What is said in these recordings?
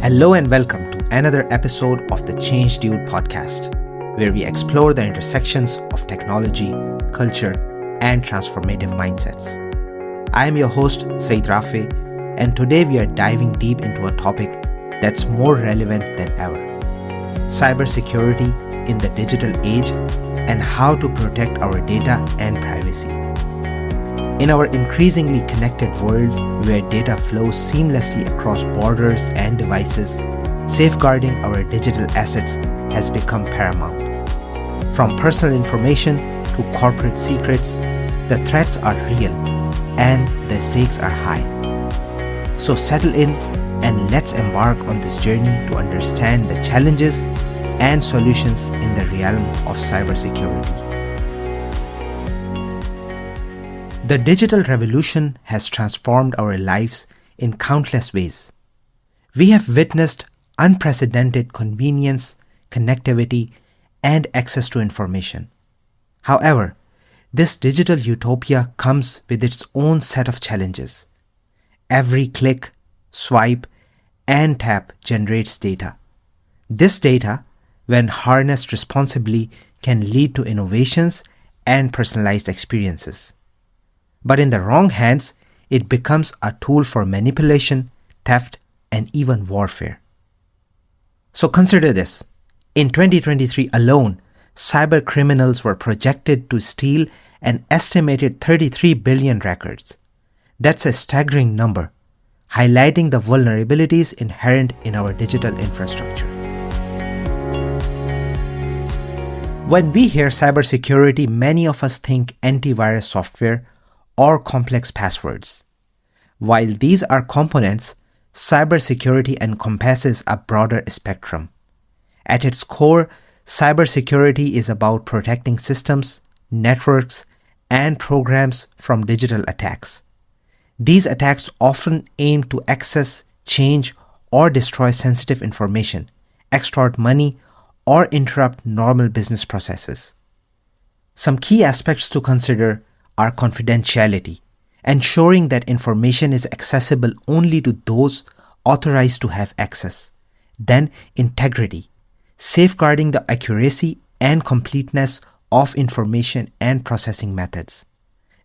Hello and welcome to another episode of the Change Dude podcast, where we explore the intersections of technology, culture, and transformative mindsets. I am your host, Saeed Rafay, and today we are diving deep into a topic that's more relevant than ever: cybersecurity in the digital age and how to protect our data and privacy. In our increasingly connected world where data flows seamlessly across borders and devices, safeguarding our digital assets has become paramount. From personal information to corporate secrets, the threats are real and the stakes are high. So settle in and let's embark on this journey to understand the challenges and solutions in the realm of cybersecurity. The digital revolution has transformed our lives in countless ways. We have witnessed unprecedented convenience, connectivity, and access to information. However, this digital utopia comes with its own set of challenges. Every click, swipe, and tap generates data. This data, when harnessed responsibly, can lead to innovations and personalized experiences. But in the wrong hands, it becomes a tool for manipulation, theft, and even warfare. So consider this. In 2023 alone, cyber criminals were projected to steal an estimated 33 billion records. That's a staggering number, highlighting the vulnerabilities inherent in our digital infrastructure. When we hear cybersecurity, many of us think antivirus software or complex passwords. While these are components, cybersecurity encompasses a broader spectrum. At its core, cybersecurity is about protecting systems, networks, and programs from digital attacks. These attacks often aim to access, change, or destroy sensitive information, extort money, or interrupt normal business processes. Some key aspects to consider are confidentiality, ensuring that information is accessible only to those authorized to have access. Then integrity, safeguarding the accuracy and completeness of information and processing methods.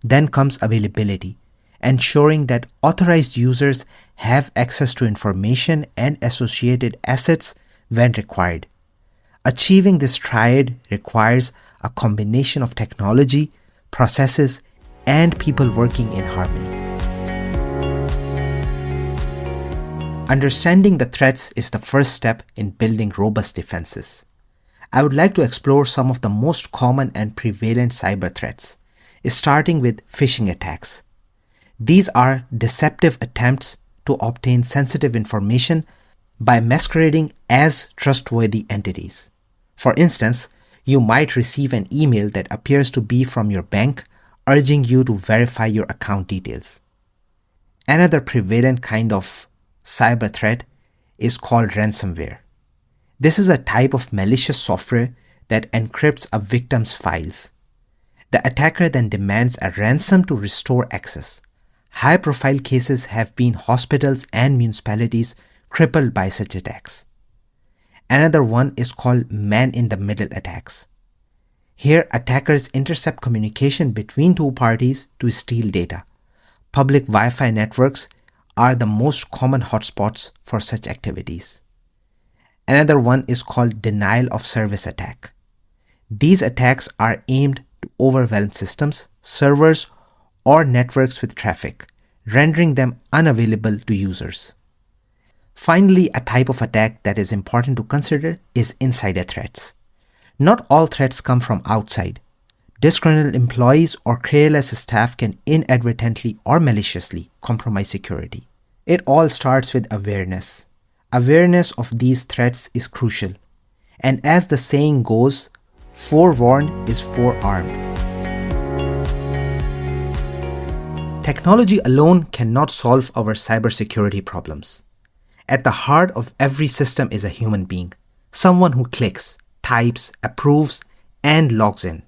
Then comes availability, ensuring that authorized users have access to information and associated assets when required. Achieving this triad requires a combination of technology, processes, and people working in harmony. Understanding the threats is the first step in building robust defenses. I would like to explore some of the most common and prevalent cyber threats, starting with phishing attacks. These are deceptive attempts to obtain sensitive information by masquerading as trustworthy entities. For instance, you might receive an email that appears to be from your bank, urging you to verify your account details. Another prevalent kind of cyber threat is called ransomware. This is a type of malicious software that encrypts a victim's files. The attacker then demands a ransom to restore access. High-profile cases have been hospitals and municipalities crippled by such attacks. Another one is called man-in-the-middle attacks. Here, attackers intercept communication between two parties to steal data. Public Wi-Fi networks are the most common hotspots for such activities. Another one is called denial of service attack. These attacks are aimed to overwhelm systems, servers, or networks with traffic, rendering them unavailable to users. Finally, a type of attack that is important to consider is insider threats. Not all threats come from outside. Disgruntled employees or careless staff can inadvertently or maliciously compromise security. It all starts with awareness. Awareness of these threats is crucial. And as the saying goes, forewarned is forearmed. Technology alone cannot solve our cybersecurity problems. At the heart of every system is a human being, someone who clicks, types, approves, and logs in.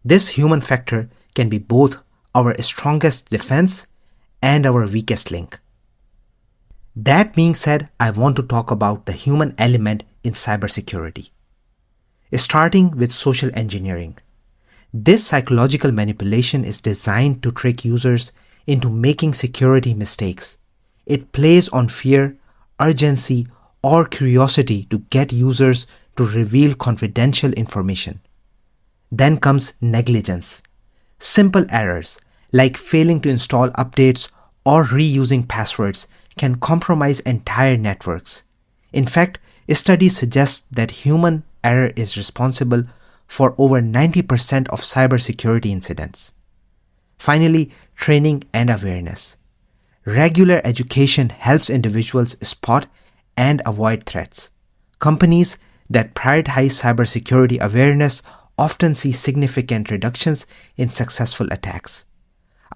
This human factor can be both our strongest defense and our weakest link. That being said, I want to talk about the human element in cybersecurity. Starting with social engineering. This psychological manipulation is designed to trick users into making security mistakes. It plays on fear, urgency, or curiosity to get users to reveal confidential information. Then comes negligence. Simple errors like failing to install updates or reusing passwords can compromise entire networks. In fact, studies suggest that human error is responsible for over 90% of cybersecurity incidents. Finally, training and awareness. Regular education helps individuals spot and avoid threats. Companies that prioritize cybersecurity awareness often see significant reductions in successful attacks.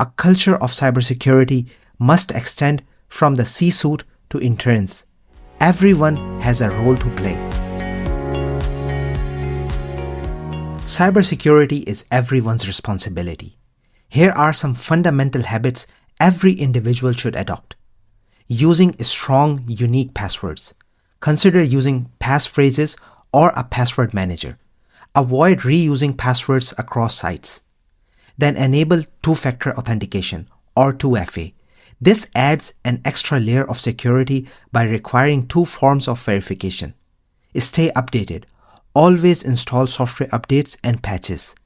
A culture of cybersecurity must extend from the C-suite to interns. Everyone has a role to play. Cybersecurity is everyone's responsibility. Here are some fundamental habits every individual should adopt. Using strong, unique passwords. Consider using passphrases or a password manager. Avoid reusing passwords across sites. Then enable two-factor authentication or 2FA. This adds an extra layer of security by requiring two forms of verification. Stay updated. Always install software updates and patches.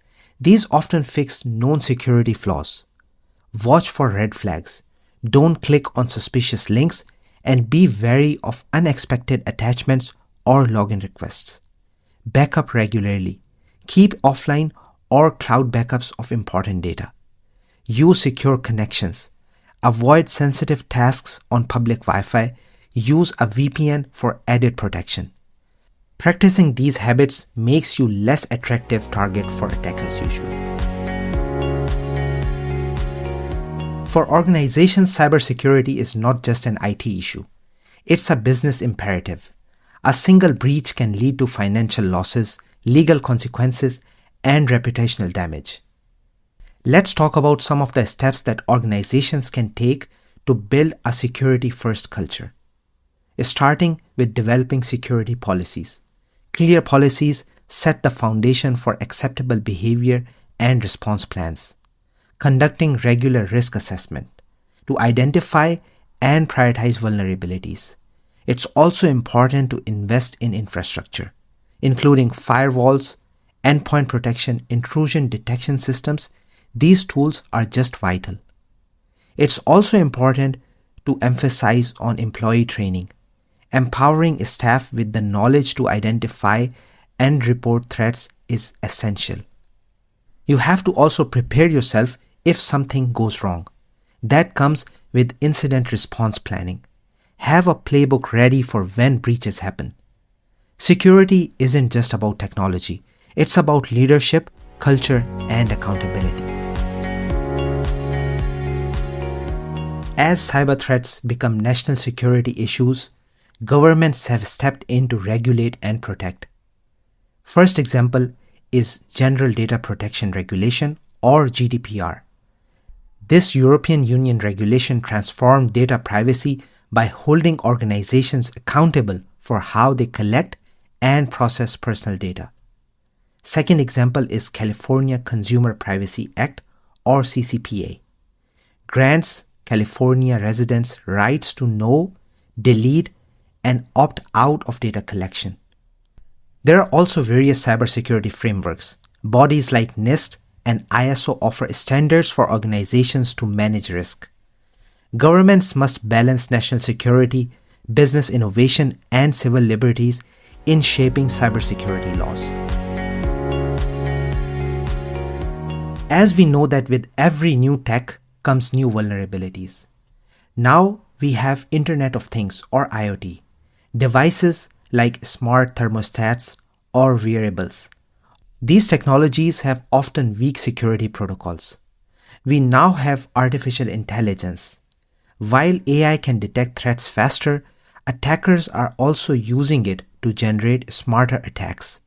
These often fix known security flaws. Watch for red flags. Don't click on suspicious links and be wary of unexpected attachments or login requests. Backup regularly. Keep offline or cloud backups of important data. Use secure connections. Avoid sensitive tasks on public Wi-Fi. Use a VPN for added protection. Practicing these habits makes you less attractive target for attackers usually. For organizations, cybersecurity is not just an IT issue. It's a business imperative. A single breach can lead to financial losses, legal consequences, and reputational damage. Let's talk about some of the steps that organizations can take to build a security-first culture. Starting with developing security policies. Clear policies set the foundation for acceptable behavior and response plans. Conducting regular risk assessment to identify and prioritize vulnerabilities. It's also important to invest in infrastructure, including firewalls, endpoint protection, intrusion detection systems. These tools are just vital. It's also important to emphasize on employee training. Empowering staff with the knowledge to identify and report threats is essential. You have to also prepare yourself if something goes wrong. That comes with incident response planning. Have a playbook ready for when breaches happen. Security isn't just about technology. It's about leadership, culture, and accountability. As cyber threats become national security issues, governments have stepped in to regulate and protect. First example is General Data Protection Regulation or GDPR. This European Union regulation transformed data privacy by holding organizations accountable for how they collect and process personal data. Second example is California Consumer Privacy Act or CCPA. Grants California residents rights to know, delete, and opt out of data collection. There are also various cybersecurity frameworks. Bodies like NIST and ISO offer standards for organizations to manage risk. Governments must balance national security, business innovation, and civil liberties in shaping cybersecurity laws. As we know that with every new tech comes new vulnerabilities. Now we have Internet of Things or IoT. Devices like smart thermostats or wearables. These technologies have often weak security protocols. We now have artificial intelligence. While AI can detect threats faster, attackers are also using it to generate smarter attacks.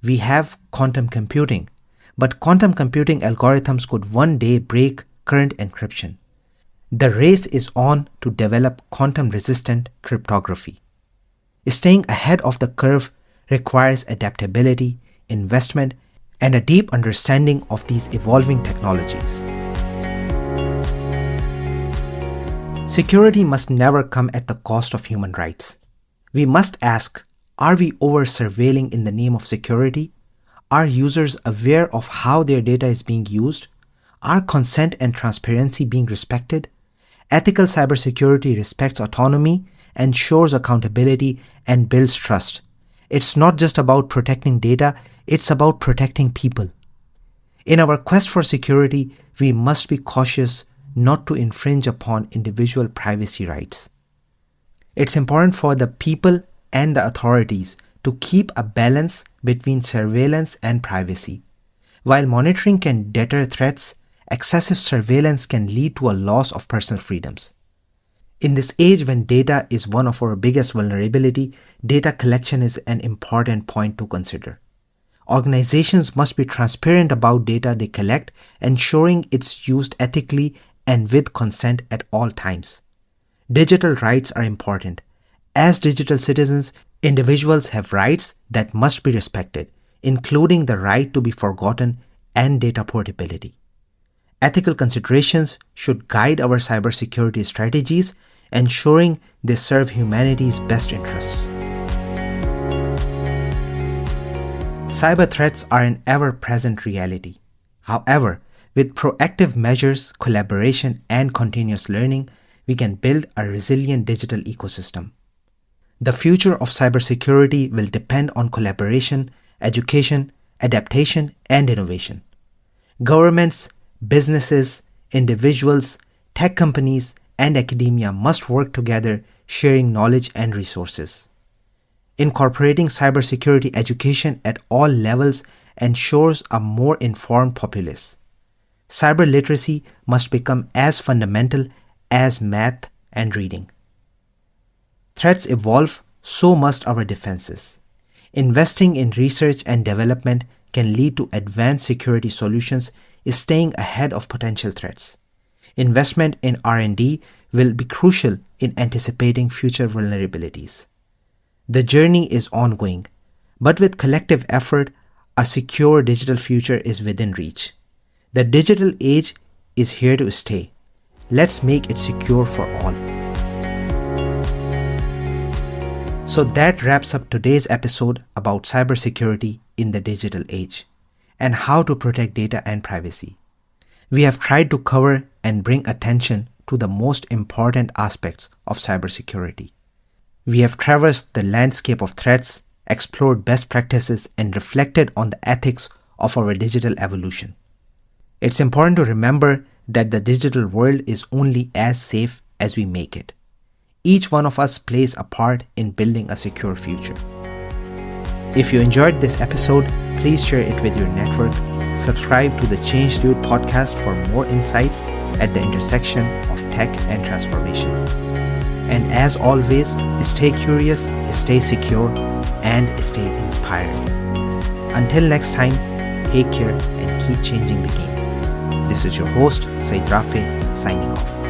We have quantum computing, but quantum computing algorithms could one day break current encryption. The race is on to develop quantum-resistant cryptography. Staying ahead of the curve requires adaptability, investment, and a deep understanding of these evolving technologies. Security must never come at the cost of human rights. We must ask, are we over-surveilling in the name of security? Are users aware of how their data is being used? Are consent and transparency being respected? Ethical cybersecurity respects autonomy, ensures accountability, and builds trust. It's not just about protecting data, it's about protecting people. In our quest for security, we must be cautious not to infringe upon individual privacy rights. It's important for the people and the authorities to keep a balance between surveillance and privacy. While monitoring can deter threats, excessive surveillance can lead to a loss of personal freedoms. In this age when data is one of our biggest vulnerability, data collection is an important point to consider. Organizations must be transparent about data they collect, ensuring it's used ethically and with consent at all times. Digital rights are important. As digital citizens, individuals have rights that must be respected, including the right to be forgotten and data portability. Ethical considerations should guide our cybersecurity strategies, ensuring they serve humanity's best interests. Cyber threats are an ever-present reality. However, with proactive measures, collaboration, and continuous learning, we can build a resilient digital ecosystem. The future of cybersecurity will depend on collaboration, education, adaptation, and innovation. Governments, businesses, individuals, tech companies, and academia must work together, sharing knowledge and resources. Incorporating cybersecurity education at all levels ensures a more informed populace. Cyber literacy must become as fundamental as math and reading. Threats evolve, so must our defenses. Investing in research and development can lead to advanced security solutions, staying ahead of potential threats. Investment in R&D will be crucial in anticipating future vulnerabilities. The journey is ongoing, but with collective effort, a secure digital future is within reach. The digital age is here to stay. Let's make it secure for all. So that wraps up today's episode about cybersecurity in the digital age and how to protect data and privacy. We have tried to cover and bring attention to the most important aspects of cybersecurity. We have traversed the landscape of threats, explored best practices, and reflected on the ethics of our digital evolution. It's important to remember that the digital world is only as safe as we make it. Each one of us plays a part in building a secure future. If you enjoyed this episode, please share it with your network. Subscribe to the Change Dude podcast for more insights at the intersection of tech and transformation. And as always, stay curious, stay secure, and stay inspired. Until next time, take care and keep changing the game. This is your host, Saeed Rafay, signing off.